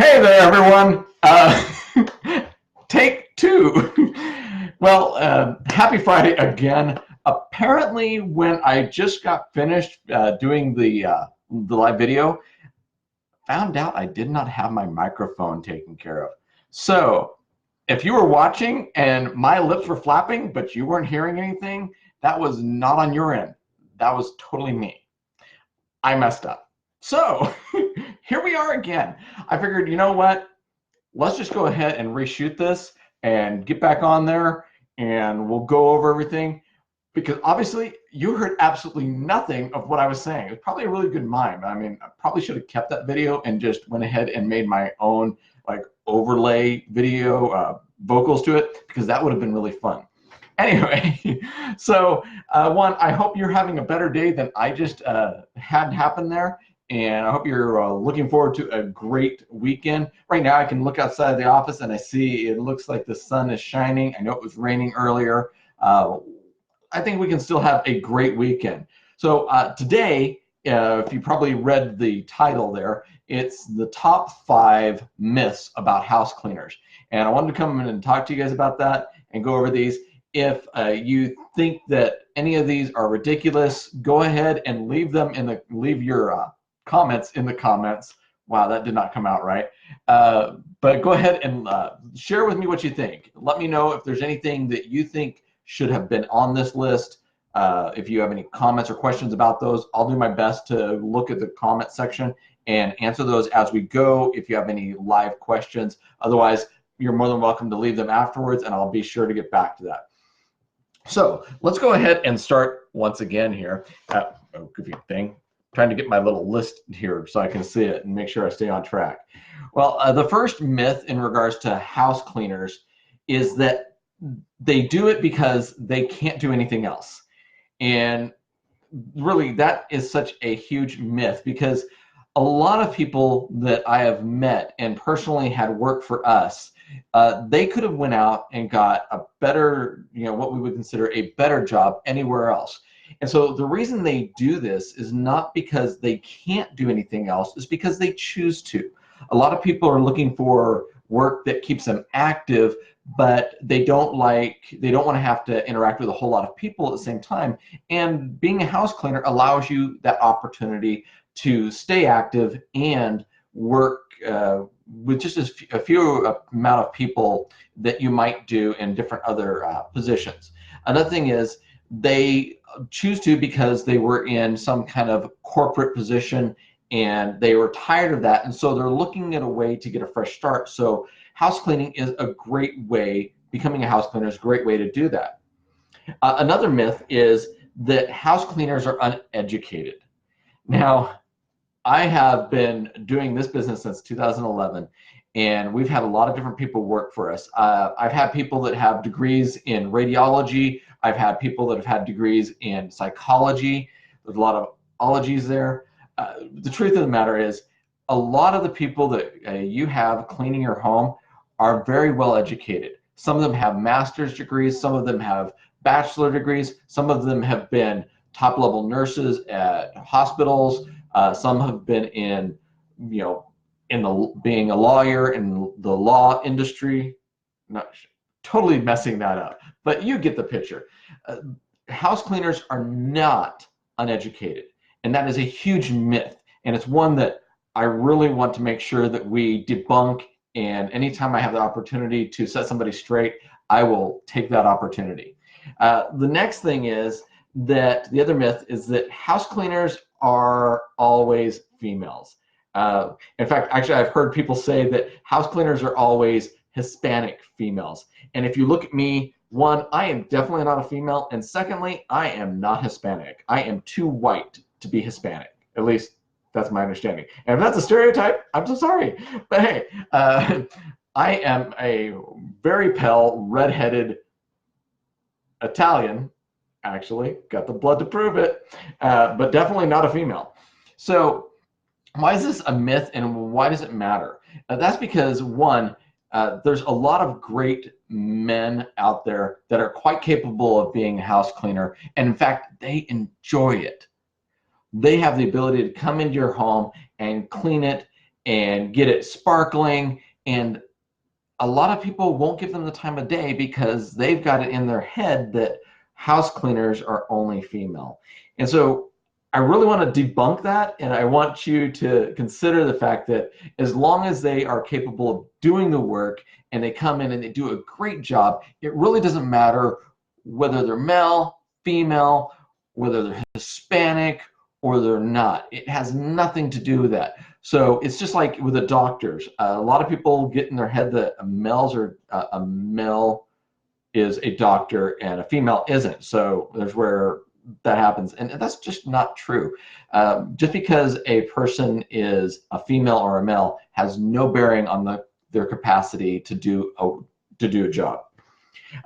Hey there, everyone. Take two. Well, happy Friday again. Apparently, when I just got finished doing the live video, found out I did not have my microphone taken care of. So, if you were watching and my lips were flapping, but you weren't hearing anything, that was not on your end. That was totally me. I messed up. So, here we are again. I figured, you know what? Let's just go ahead and reshoot this and get back on there and we'll go over everything, because obviously you heard absolutely nothing of what I was saying. It's probably a really good mime. I mean, I probably should have kept that video and just went ahead and made my own like overlay video vocals to it, because that would have been really fun. Anyway, so one, I hope you're having a better day than I just had happen there. And I hope you're looking forward to a great weekend. Right now, I can look outside the office and I see it looks like the sun is shining. I know it was raining earlier. I think we can still have a great weekend. So today, if you probably read the title there, it's the top 5 myths about house cleaners. And I wanted to come in and talk to you guys about that and go over these. If you think that any of these are ridiculous, go ahead and leave your comments in the comments. Wow, that did not come out right. But go ahead and share with me what you think. Let me know if there's anything that you think should have been on this list. If you have any comments or questions about those, I'll do my best to look at the comment section and answer those as we go if you have any live questions. Otherwise, you're more than welcome to leave them afterwards, and I'll be sure to get back to that. So let's go ahead and start once again here. Oh, goofy thing. Trying to get my little list here so I can see it and make sure I stay on track. Well, the first myth in regards to house cleaners is that they do it because they can't do anything else. And really, that is such a huge myth, because a lot of people that I have met and personally had work for us, they could have went out and got a better, what we would consider a better job anywhere else. And so the reason they do this is not because they can't do anything else, it's because they choose to. A lot of people are looking for work that keeps them active, but they don't want to have to interact with a whole lot of people at the same time. And being a house cleaner allows you that opportunity to stay active and work with just a few amount of people that you might do in different other positions. Another thing is they choose to because they were in some kind of corporate position and they were tired of that, and so they're looking at a way to get a fresh start. So house cleaning is a great way, becoming a house cleaner is a great way to do that. Another myth is that house cleaners are uneducated. Now, I have been doing this business since 2011, and we've had a lot of different people work for us. I've had people that have degrees in radiology. I've had people that have had degrees in psychology. There's a lot of ologies there. The truth of the matter is, a lot of the people that you have cleaning your home are very well educated. Some of them have master's degrees. Some of them have bachelor degrees. Some of them have been top-level nurses at hospitals. Some have been in, being a lawyer in the law industry. Not totally messing that up, but you get the picture. House cleaners are not uneducated, and that is a huge myth, and it's one that I really want to make sure that we debunk. And anytime I have the opportunity to set somebody straight, I will take that opportunity. The next thing is that the other myth is that house cleaners are always females. In fact, actually, I've heard people say that house cleaners are always Hispanic females. And if you look at me, one, I am definitely not a female. And secondly, I am not Hispanic. I am too white to be Hispanic. At least that's my understanding. And if that's a stereotype, I'm so sorry. But hey, I am a very pale, redheaded Italian. Actually, got the blood to prove it, but definitely not a female. So why is this a myth, and why does it matter? That's because, one, there's a lot of great men out there that are quite capable of being a house cleaner, and in fact, they enjoy it. They have the ability to come into your home and clean it and get it sparkling. And a lot of people won't give them the time of day because they've got it in their head that house cleaners are only female. And so I really want to debunk that, and I want you to consider the fact that as long as they are capable of doing the work and they come in and they do a great job, it really doesn't matter whether they're male, female, whether they're Hispanic or they're not. It has nothing to do with that. So it's just like with the doctors. A lot of people get in their head that a male is a doctor and a female isn't. So there's where that happens, and that's just not true. Just because a person is a female or a male has no bearing on their capacity to do a job.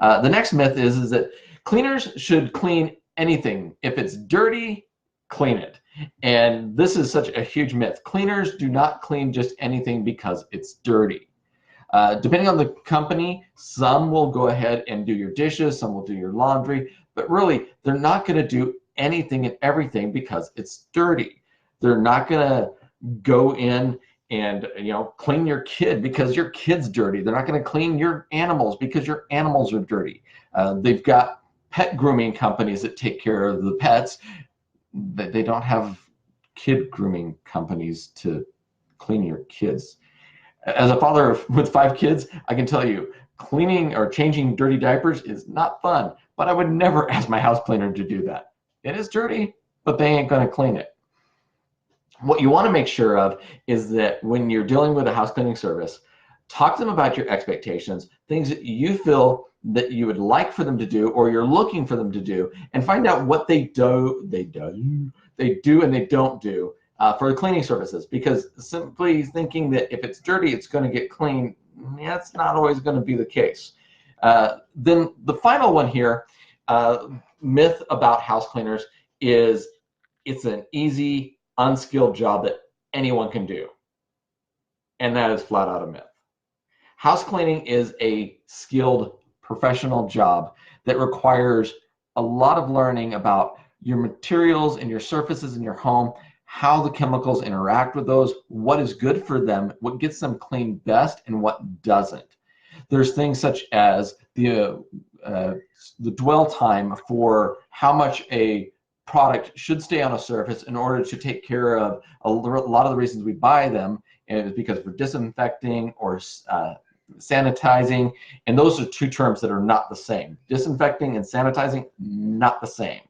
The next myth is that cleaners should clean anything. If it's dirty, clean it. And this is such a huge myth. Cleaners do not clean just anything because it's dirty. Depending on the company, some will go ahead and do your dishes, some will do your laundry, but really they're not going to do anything and everything because it's dirty. They're not going to go in and clean your kid because your kid's dirty. They're not going to clean your animals because your animals are dirty. They've got pet grooming companies that take care of the pets. They don't have kid grooming companies to clean your kids. As a father with 5 kids, I can tell you, cleaning or changing dirty diapers is not fun, but I would never ask my house cleaner to do that. It is dirty, but they ain't going to clean it. What you want to make sure of is that when you're dealing with a house cleaning service, talk to them about your expectations, things that you feel that you would like for them to do or you're looking for them to do, and find out what they do and they don't do for the cleaning services. Because simply thinking that if it's dirty, it's going to get clean, that's not always going to be the case. Then the final one here, myth about house cleaners, is it's an easy, unskilled job that anyone can do. And that is flat out a myth. House cleaning is a skilled professional job that requires a lot of learning about your materials and your surfaces in your home, how the chemicals interact with those, what is good for them, what gets them clean best, and what doesn't. There's things such as the dwell time for how much a product should stay on a surface in order to take care of a lot of the reasons we buy them, and it's because we're disinfecting or sanitizing, and those are two terms that are not the same. Disinfecting and sanitizing, not the same.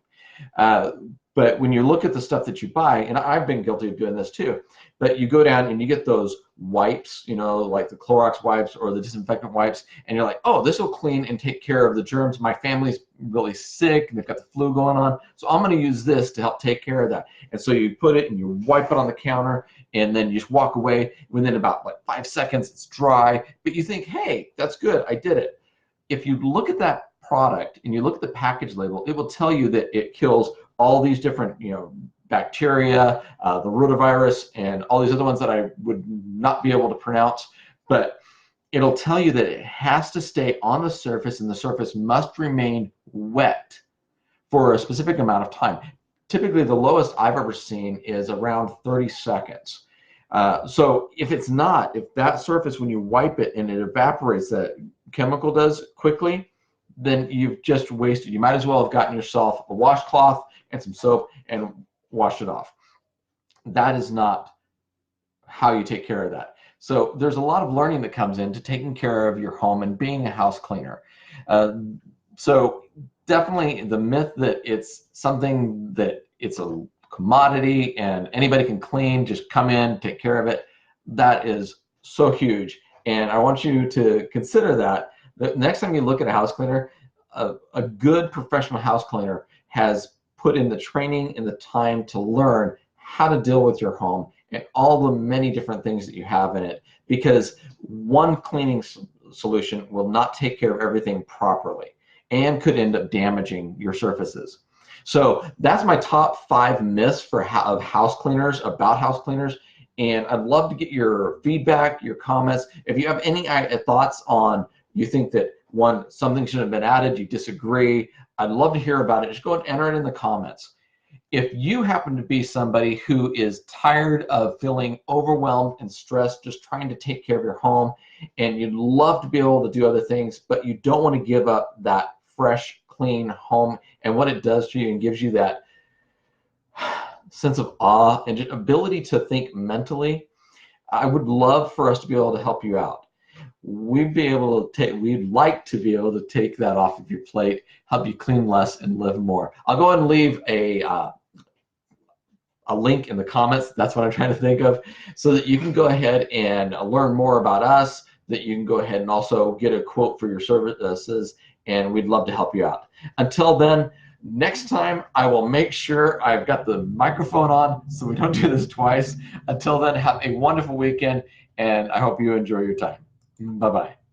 But when you look at the stuff that you buy, and I've been guilty of doing this too, but you go down and you get those wipes, like the Clorox wipes or the disinfectant wipes, and you're like, oh, this will clean and take care of the germs. My family's really sick and they've got the flu going on, so I'm going to use this to help take care of that. And so you put it and you wipe it on the counter, and then you just walk away. Within about 5 seconds, it's dry, but you think, hey, that's good, I did it. If you look at that product and you look at the package label, it will tell you that it kills all these different, bacteria, the rotavirus, and all these other ones that I would not be able to pronounce. But it'll tell you that it has to stay on the surface, and the surface must remain wet for a specific amount of time. Typically, the lowest I've ever seen is around 30 seconds. So if that surface, when you wipe it and it evaporates, that chemical does quickly, then you've just wasted. You might as well have gotten yourself a washcloth and some soap and washed it off. That is not how you take care of that. So there's a lot of learning that comes into taking care of your home and being a house cleaner. So definitely the myth that it's something that it's a commodity and anybody can clean, just come in, take care of it, that is so huge. And I want you to consider that the next time you look at a house cleaner, a good professional house cleaner has put in the training and the time to learn how to deal with your home and all the many different things that you have in it, because one cleaning solution will not take care of everything properly and could end up damaging your surfaces. So that's my top 5 myths of house cleaners, about house cleaners. And I'd love to get your feedback, your comments. If you have any thoughts on, you think that something should have been added, you disagree, I'd love to hear about it. Just go and enter it in the comments. if you happen to be somebody who is tired of feeling overwhelmed and stressed, just trying to take care of your home, and you'd love to be able to do other things, but you don't want to give up that fresh, clean home and what it does to you and gives you that sense of awe and just ability to think mentally, I would love for us to be able to help you out. We'd like to be able to take that off of your plate, help you clean less and live more. I'll go ahead and leave a link in the comments. That's what I'm trying to think of, so that you can go ahead and learn more about us, that you can go ahead and also get a quote for your services, and we'd love to help you out. Until then, next time I will make sure I've got the microphone on so we don't do this twice. Until then, have a wonderful weekend, and I hope you enjoy your time. Bye-bye.